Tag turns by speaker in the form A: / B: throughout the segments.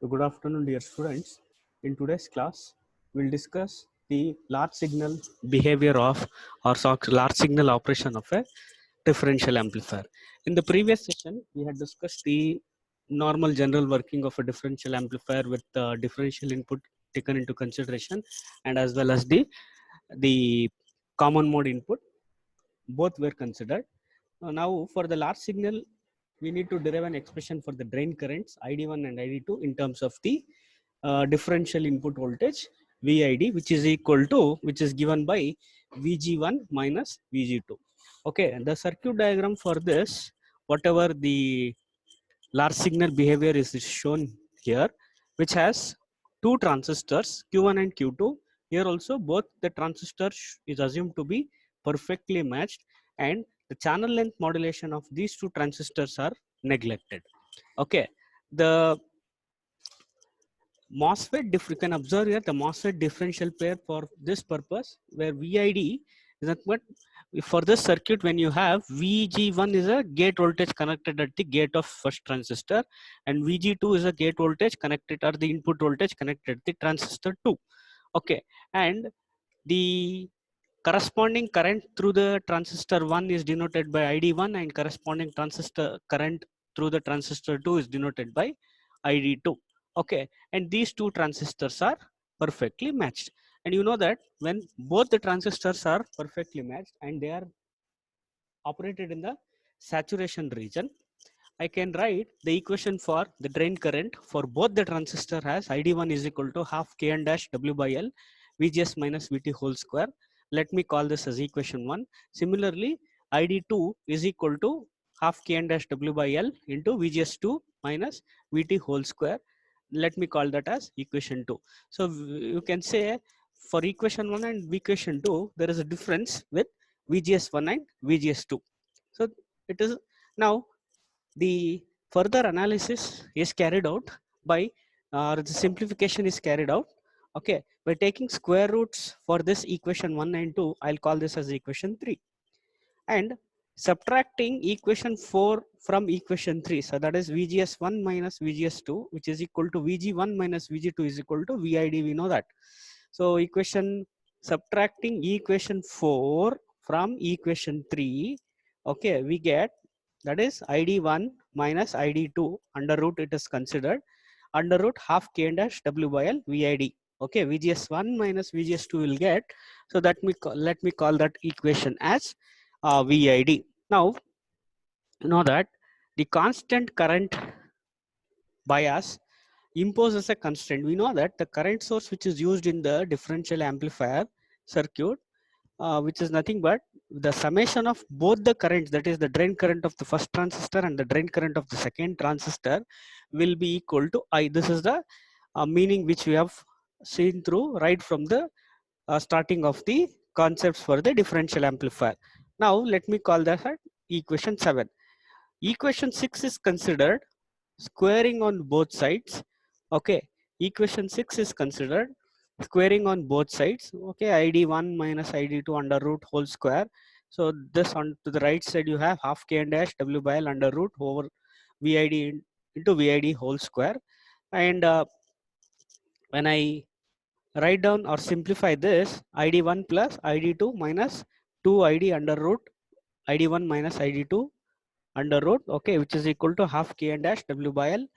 A: Good afternoon, dear students. In today's class, we'll discuss the large signal behavior of or large signal operation of a differential amplifier. In the previous session, we had discussed the normal general working of a differential amplifier with differential input taken into consideration, and as well as the common mode input. Both were considered. Now, for the large signal, we need to derive an expression for the drain currents ID1 and ID2 in terms of the differential input voltage VID, which is given by VG1 minus VG2. Okay, and the circuit diagram for this, whatever the large signal behavior is shown here, which has two transistors Q1 and Q2. Here also both the transistors is assumed to be perfectly matched, and the channel length modulation of these two transistors are neglected. Okay, the MOSFET, you can observe here the MOSFET differential pair for this purpose, where VID is not, but for this circuit, when you have VG1 is a gate voltage connected at the gate of first transistor, and VG2 is a gate voltage connected, or the input voltage connected at the transistor 2. Okay, and the corresponding current through the transistor 1 is denoted by ID1, and corresponding transistor current through the transistor 2 is denoted by ID2. Okay, and these two transistors are perfectly matched. And you know that when both the transistors are perfectly matched and they are operated in the saturation region, I can write the equation for the drain current for both the transistor as ID1 is equal to half Kn dash W by L VGS minus VT whole square. Let me call this as equation 1. Similarly, ID2 is equal to half Kn dash W by L into VGS2 minus VT whole square. Let me call that as equation 2. So you can say for equation 1 and equation 2, there is a difference with VGS1 and VGS2. So it is now the further analysis is carried out by the simplification is carried out, okay, by taking square roots for this equation 1 and 2. I'll call this as equation 3, and subtracting equation 4 from equation 3, so that is VGS1 minus VGS2, which is equal to VG1 minus VG2 is equal to VID. We know that. So subtracting equation 4 from equation 3, okay, we get, that is ID1 minus ID2 under root, it is considered under root half K dash W by L VID. Okay, VGS1 minus VGS2 will get, so that let me call that equation as VID. Now, you know that the constant current bias imposes a constraint. We know that the current source which is used in the differential amplifier circuit, which is nothing but the summation of both the currents, that is the drain current of the first transistor and the drain current of the second transistor, will be equal to I. This is the meaning which we have seen through right from the starting of the concepts for the differential amplifier. Now let me call that equation 7. Equation 6 is considered squaring on both sides. Okay, equation 6 is considered squaring on both sides. Okay, ID1 minus ID2 under root whole square. So this, on to the right side you have half K dash W by L under root over VID into VID whole square. And when I write down or simplify this, ID1 plus ID2 minus 2ID under root ID1 minus ID2 under root, okay, which is equal to half K dash W by L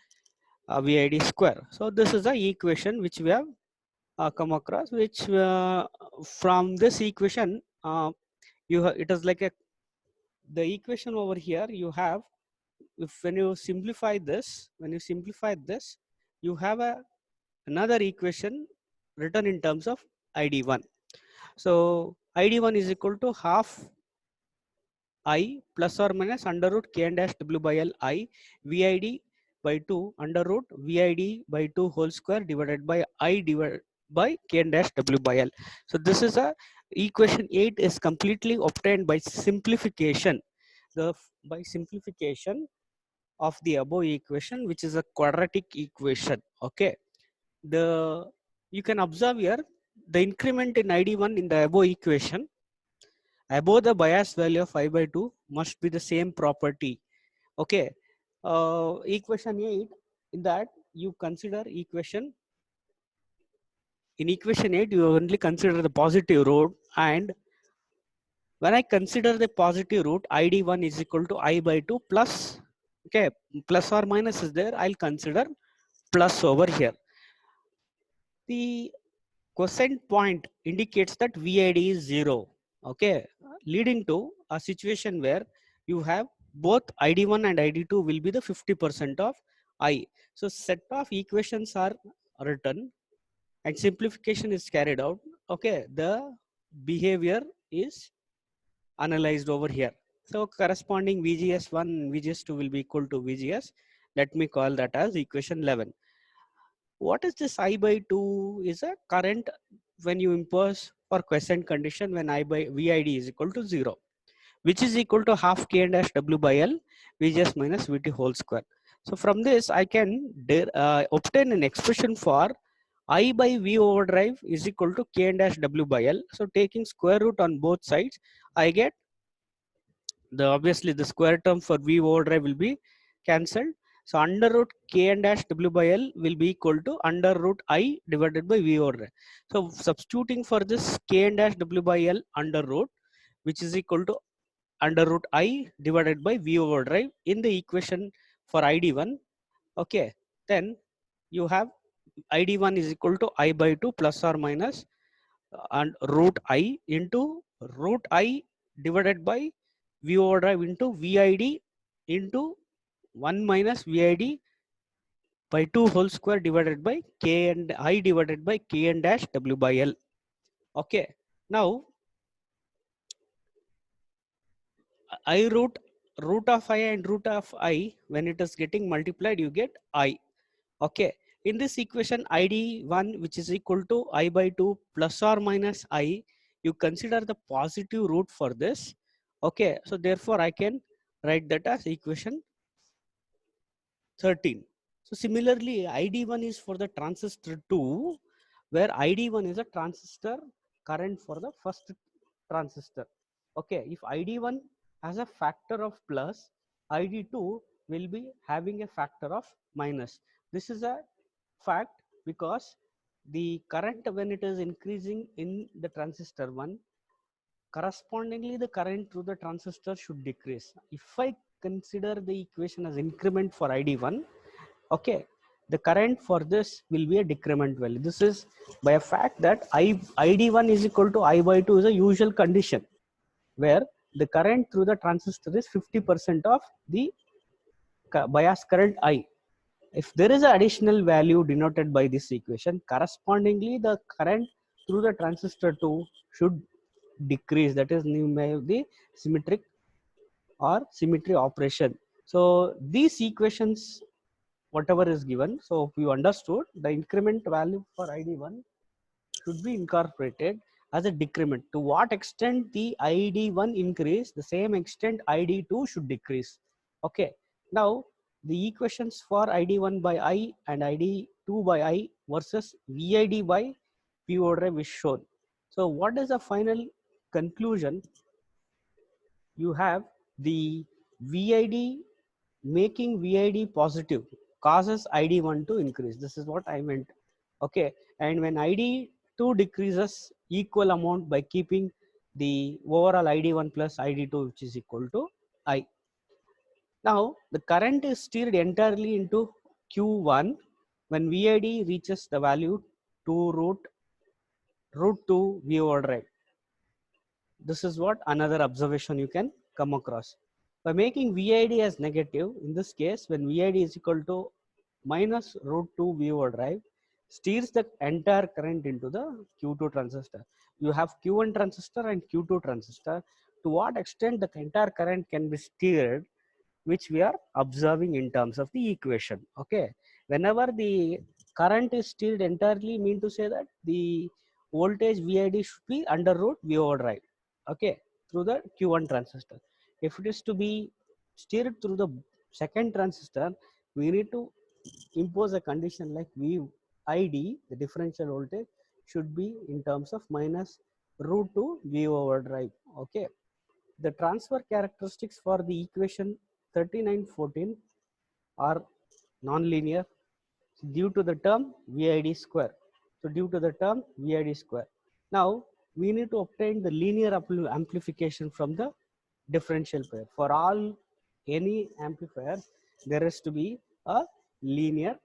A: VID square. So this is the equation which we have come across, which from this equation it is like the equation over here you have, when you simplify this, you have another equation written in terms of ID1. So ID1 is equal to half I plus or minus under root K dash W by L I VID by 2 under root VID by 2 whole square divided by I divided by K dash W by L. So this is a equation 8 is completely obtained by simplification. By simplification of the above equation, which is a quadratic equation. Okay, you can observe here the increment in ID1 in the above equation above the bias value of I by 2 must be the same property. Okay, equation 8, in that you consider equation, in equation 8, you only consider the positive root, and when I consider the positive root, ID1 is equal to I by 2 plus, okay, plus or minus is there, I'll consider plus over here. The quotient point indicates that VID is 0, okay, leading to a situation where you have both ID1 and ID2 will be the 50% of I. So set of equations are written and simplification is carried out. Okay, the behavior is analyzed over here. So corresponding VGS1 VGS2 will be equal to VGS. Let me call that as equation 11. What is this I by 2 is a current when you impose for quiescent condition when I by VID is equal to 0, which is equal to half K and dash W by L VGS minus VT whole square. So from this I can obtain an expression for I by V overdrive is equal to K and dash W by L. So taking square root on both sides, I get the obviously the square term for V overdrive will be cancelled. So under root K and dash W by L will be equal to under root I divided by V overdrive. So substituting for this K and dash W by L under root, which is equal to under root I divided by V overdrive in the equation for ID1. Okay, then you have ID1 is equal to I by 2 plus or minus and root I into root I divided by V overdrive into VID into 1 minus VID by 2 whole square divided by K and I divided by K and dash W by L. Okay, now I root of I and root of I, when it is getting multiplied, you get I. Okay, in this equation ID1 which is equal to I by 2 plus or minus I, you consider the positive root for this. Okay, so therefore I can write that as equation 13. So similarly, ID1 is for the transistor 2, where ID1 is a transistor current for the first transistor. Okay, if ID1 has a factor of plus, ID2 will be having a factor of minus. This is a fact because the current when it is increasing in the transistor 1, correspondingly the current through the transistor should decrease. If I consider the equation as increment for ID1, okay, the current for this will be a decrement value. This is by a fact that ID1 is equal to I by 2 is a usual condition where the current through the transistor is 50% of the bias current I. If there is an additional value denoted by this equation, correspondingly the current through the transistor 2 should decrease. That is the symmetric or symmetry operation. So these equations, whatever is given, so if you understood, the increment value for ID1 should be incorporated as a decrement. To what extent the ID1 increase, the same extent ID2 should decrease. Okay, now the equations for ID1 by I and ID2 by I versus VID by P overdrive is shown. So what is the final conclusion? You have the VID making VID positive causes ID1 to increase. This is what I meant. Okay, and when ID2 decreases equal amount by keeping the overall ID1 plus ID2 which is equal to I. Now the current is steered entirely into Q1 when VID reaches the value 2 root 2 V overdrive. This is what another observation you can come across. By making VID as negative, in this case, when VID is equal to minus root 2 V overdrive, steers the entire current into the Q2 transistor. You have Q1 transistor and Q2 transistor. To what extent the entire current can be steered, which we are observing in terms of the equation. Okay, whenever the current is steered entirely, mean to say that the voltage VID should be under root V overdrive. Okay, through the Q1 transistor. If it is to be steered through the second transistor, we need to impose a condition like VID, the differential voltage, should be in terms of minus root 2 V overdrive. Okay, the transfer characteristics for the equation 3914 are non-linear. due to the term VID square. So due to the term VID square. Now we need to obtain the linear amplification from the differential pair. For all any amplifier, there has to be a linear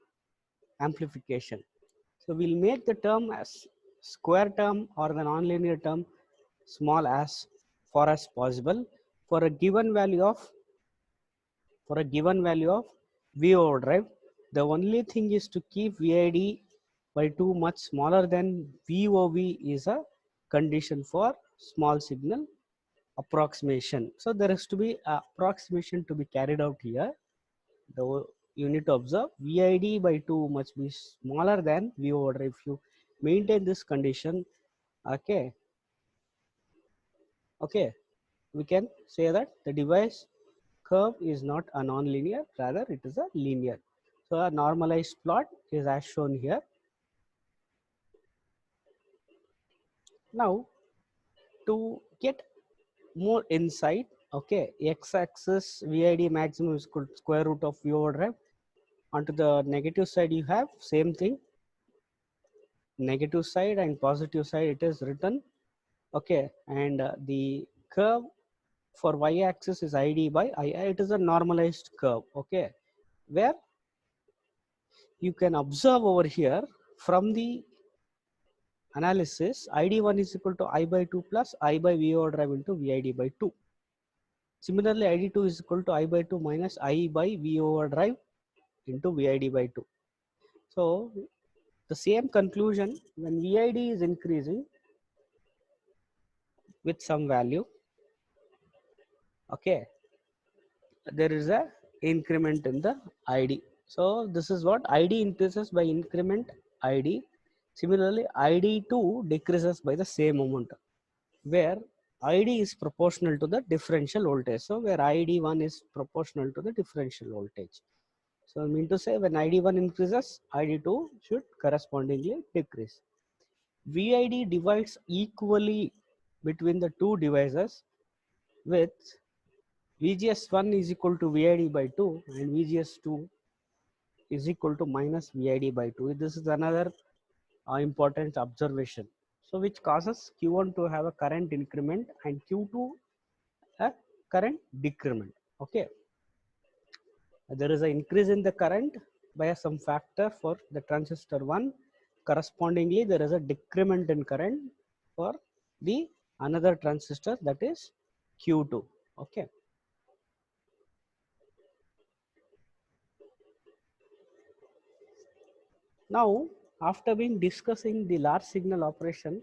A: amplification. So we'll make the term as square term or the nonlinear term small as far as possible for a given value of V overdrive. The only thing is to keep VID by 2 much smaller than VOV is a condition for small signal approximation. So there has to be a approximation to be carried out here. You need to observe VID by 2 must be smaller than V overdrive. If you maintain this condition, okay, we can say that the device curve is not a non-linear, rather it is a linear. So a normalized plot is as shown here. Now to get more insight, okay, x-axis VID maximum is equal to square root of V overdrive. Onto the negative side you have same thing, negative side and positive side it is written, okay, and the curve for y-axis is ID by II. It is a normalized curve, okay, where you can observe over here from the analysis ID1 is equal to I by 2 plus I by V overdrive into VID by 2. Similarly, ID2 is equal to I by 2 minus I by V overdrive into VID by 2. So the same conclusion, when VID is increasing with some value, okay, there is a increment in the ID. So this is what ID increases by increment ID. Similarly, ID2 decreases by the same amount, where ID is proportional to the differential voltage. So where ID1 is proportional to the differential voltage. So I mean to say when ID1 increases, ID2 should correspondingly decrease. VID divides equally between the two devices with VGS1 is equal to VID by 2 and VGS2 is equal to minus VID by 2. This is another important observation. So which causes Q1 to have a current increment and Q2 a current decrement. Okay, there is an increase in the current by some factor for the transistor 1. Correspondingly, there is a decrement in current for the another transistor, that is Q2. Okay. Now, after being discussing the large signal operation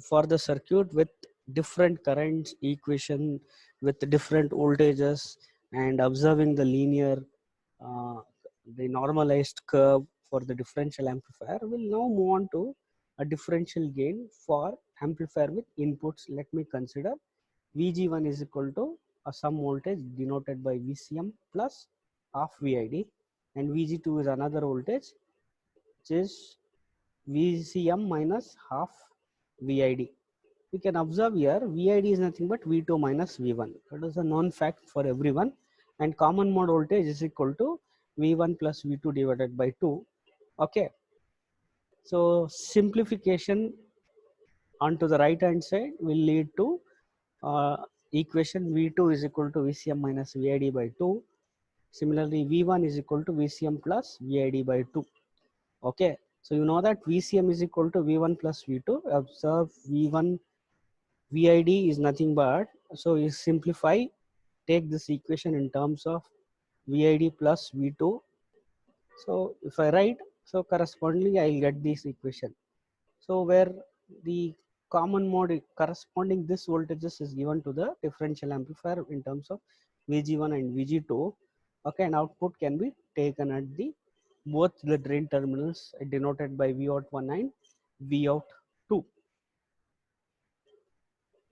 A: for the circuit with different currents equation with different voltages and observing the linear, uh, the normalized curve for the differential amplifier, we'll now move on to a differential gain for amplifier with inputs. Let me consider VG1 is equal to a some voltage denoted by VCM plus half VID, and VG2 is another voltage which is VCM minus half VID. We can observe here VID is nothing but V2 minus V1. That is a known fact for everyone, and common mode voltage is equal to V1 plus V2 divided by 2. Okay, so simplification onto the right hand side will lead to equation V2 is equal to VCM minus VID by 2. Similarly, V1 is equal to VCM plus VID by 2. Okay, so you know that VCM is equal to V1 plus V2. Observe V1 VID is nothing but, so you simplify, take this equation in terms of VID plus V2. So if I write, so correspondingly I'll get this equation. So where the common mode corresponding this voltages is given to the differential amplifier in terms of VG1 and VG2. Okay, and output can be taken at the both the drain terminals denoted by Vout1 and Vout2.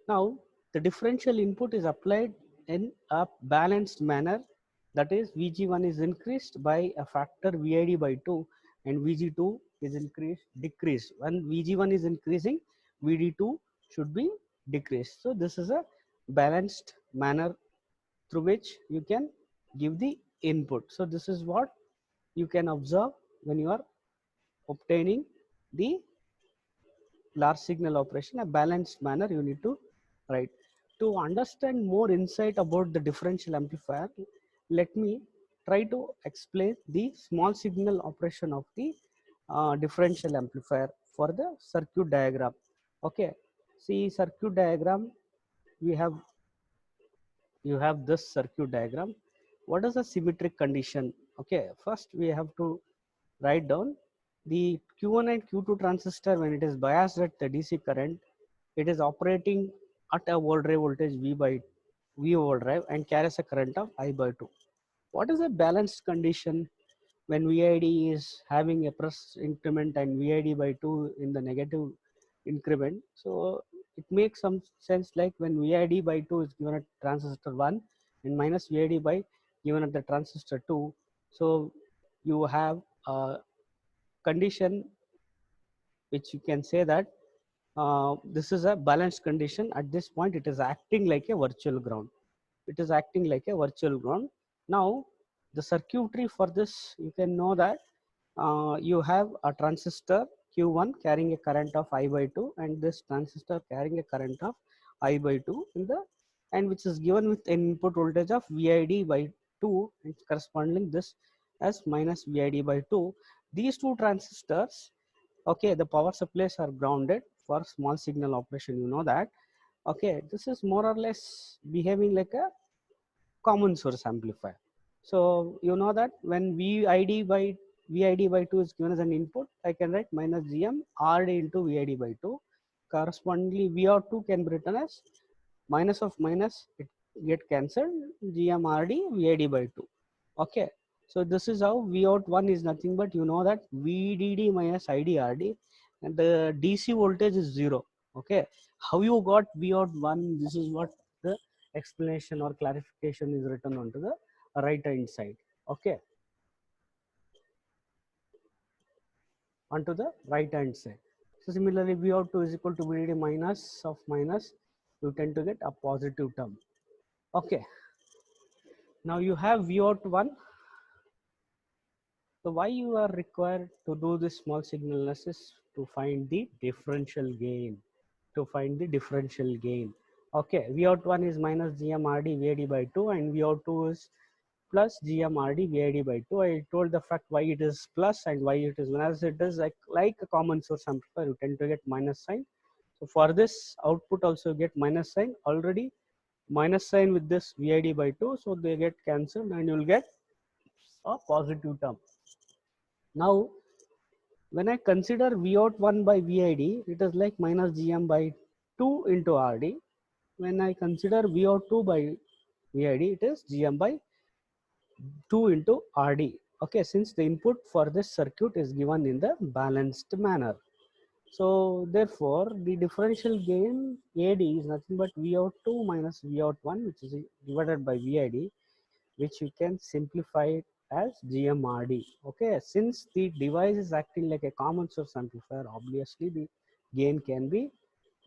A: Now the differential input is applied in a balanced manner, that is VG1 is increased by a factor VID by 2 and VG2 is decreased. When VG1 is increasing, VD2 should be decreased. So this is a balanced manner through which you can give the input. So this is what you can observe when you are obtaining the large signal operation, a balanced manner you need to write. To understand more insight about the differential amplifier, let me try to explain the small signal operation of the differential amplifier for the circuit diagram. Okay, see circuit diagram, we have, you have this circuit diagram. What is the symmetric condition? Okay, first we have to write down the Q1 and Q2 transistor. When it is biased at the DC current, it is operating at a overdrive voltage V overdrive and carries a current of I by 2. What is a balanced condition? When VID is having a plus increment and VID by 2 in the negative increment. So it makes some sense, like when VID by 2 is given at transistor 1 and minus VID by given at the transistor 2. So you have a condition which you can say that this is a balanced condition. At this point, it is acting like a virtual ground. It is acting like a virtual ground. Now, the circuitry for this, you can know that you have a transistor Q1 carrying a current of I by 2 and this transistor carrying a current of I by 2 in the, and which is given with an input voltage of VID by 2 and corresponding this as minus VID by 2. These two transistors, okay, the power supplies are grounded for small signal operation, you know that. Okay, this is more or less behaving like a common source amplifier. So you know that when VID by 2 is given as an input, I can write minus GM RD into VID by 2. Correspondingly, V out 2 can be written as minus of minus, it get cancelled, GM RD VID by 2. Okay, so this is how V out 1 is nothing but, you know that VDD minus IDRD, and the DC voltage is 0. Okay, how you got V out 1? This is what the explanation or clarification is written onto the right hand side. Okay, onto the right hand side. So similarly, V out 2 is equal to VDD minus of minus, you tend to get a positive term. Okay, now you have V out 1. So why you are required to do this small signal analysis? To find the differential gain. To find the differential gain. Okay, V out 1 is minus GMRD VAD by 2 and V out 2 is plus GMRD VAD by 2. I told the fact why it is plus and why it is, as it is like a common source amplifier, you tend to get minus sign. So for this output also get minus sign, already minus sign with this VID by 2, so they get cancelled and you will get a positive term. Now when I consider V out 1 by VID, it is like minus GM by 2 into RD. When I consider V out 2 by VID, it is GM by 2 into RD. Okay, since the input for this circuit is given in the balanced manner. So therefore, the differential gain AD is nothing but V out 2 minus V out 1, which is divided by VID, which you can simplify it as GMRD. Okay, since the device is acting like a common source amplifier, obviously the gain can be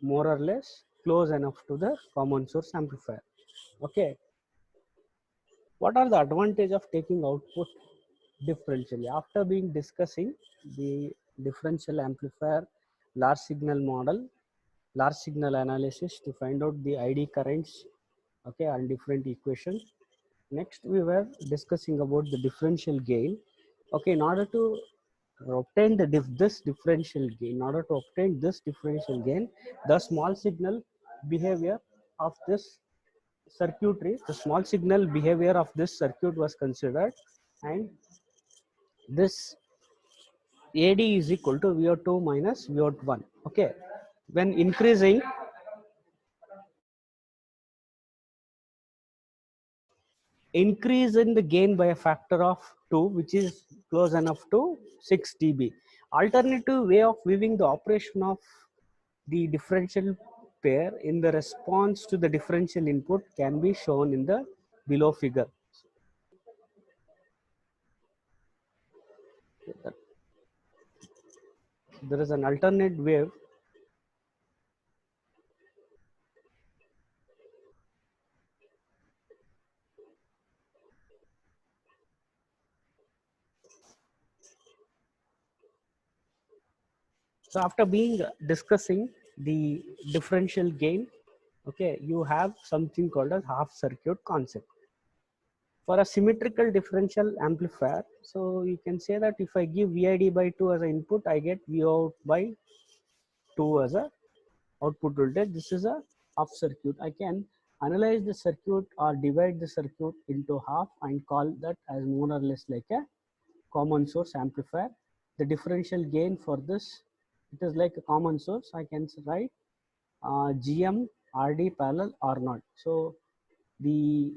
A: more or less close enough to the common source amplifier. Okay, what are the advantage of taking output differentially? After being discussing the differential amplifier large signal model, large signal analysis to find out the ID currents, okay, and different equations. Next, we were discussing about the differential gain. Okay, in order to obtain this differential gain, the small signal behavior of this circuitry, the small signal behavior of this circuit was considered, and this AD is equal to V out 2 minus V out 1. Okay, when increase in the gain by a factor of 2, which is close enough to 6 dB. Alternative way of viewing the operation of the differential pair in the response to the differential input can be shown in the below figure. There is an alternate wave. So after being discussing the differential gain, okay, you have something called as half circuit concept. For a symmetrical differential amplifier, so you can say that if I give VID by 2 as an input, I get Vout by 2 as a output voltage. This is a half circuit. I can analyze the circuit or divide the circuit into half and call that as more or less like a common source amplifier. The differential gain for this, it is like a common source. I can write GM RD parallel R naught. So the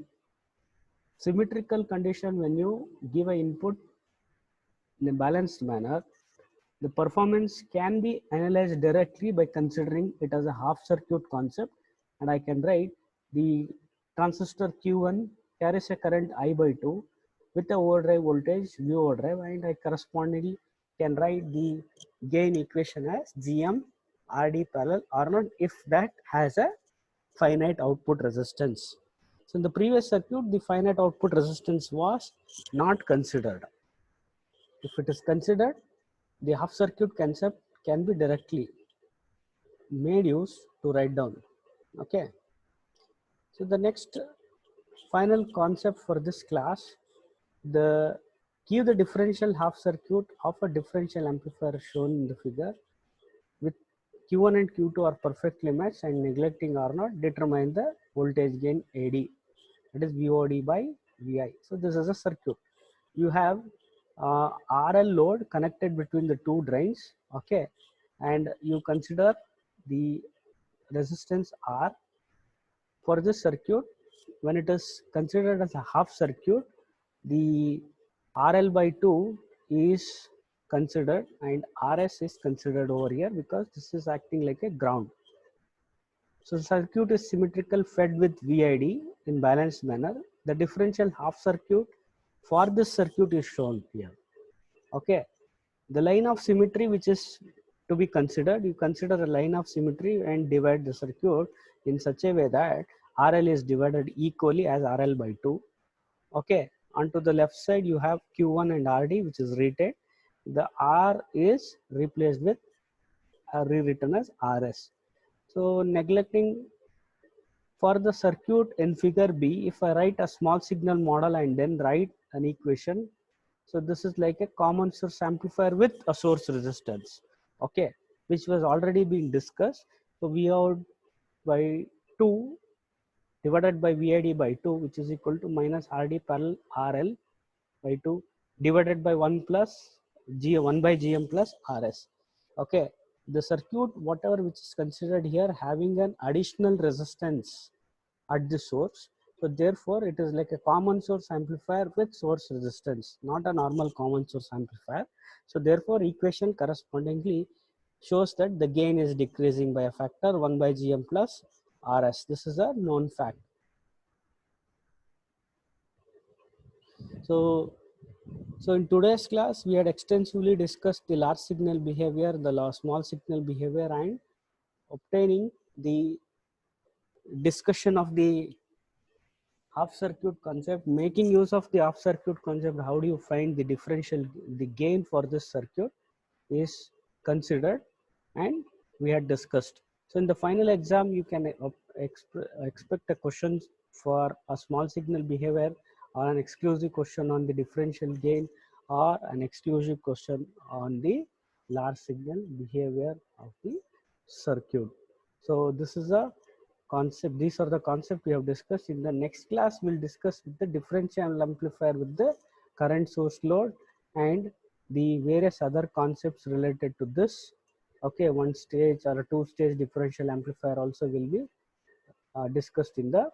A: symmetrical condition, when you give an input in a balanced manner, the performance can be analyzed directly by considering it as a half circuit concept, and I can write the transistor Q1 carries a current I by 2 with the overdrive voltage V overdrive, and I correspondingly can write the gain equation as GM RD parallel R naught if that has a finite output resistance. So in the previous circuit, the finite output resistance was not considered. If it is considered, the half circuit concept can be directly made use to write down. Okay. So the next final concept for this class, the give the differential half circuit of a differential amplifier shown in the figure with Q1 and Q2 are perfectly matched and neglecting R0, determine the voltage gain AD, that is VOD by VI. So this is a circuit. You have RL load connected between the two drains, okay, and you consider the resistance R. For this circuit, when it is considered as a half circuit, the RL by 2 is considered and RS is considered over here because this is acting like a ground. So the circuit is symmetrical fed with VID in balanced manner. The differential half circuit for this circuit is shown here. Okay, the line of symmetry which is to be considered, you consider a line of symmetry and divide the circuit in such a way that RL is divided equally as RL by 2. Okay, onto the left side you have Q1 and RD which is retained. The R is replaced with rewritten as RS. So neglecting for the circuit in figure B, if I write a small signal model and then write an equation, so this is like a common source amplifier with a source resistance, okay, which was already being discussed. So Vout by 2 divided by VID by 2, which is equal to minus RD parallel RL by 2 divided by 1 plus G 1 by GM plus RS. Okay, the circuit whatever which is considered here having an additional resistance at the source, so therefore it is like a common source amplifier with source resistance, not a normal common source amplifier. So therefore equation correspondingly shows that the gain is decreasing by a factor 1 by GM plus RS. This is a known fact. So in today's class, we had extensively discussed the large signal behavior, the small signal behavior, and obtaining the discussion of the half circuit concept, making use of the half circuit concept. How do you find the differential, the gain for this circuit is considered, and we had discussed. So in the final exam, you can expect a question for a small signal behavior, or an exclusive question on the differential gain, or an exclusive question on the large signal behavior of the circuit. So this is a concept, these are the concepts we have discussed. In the next class, we'll discuss with the differential amplifier with the current source load and the various other concepts related to this. Okay, one stage or a two-stage differential amplifier also will be discussed in the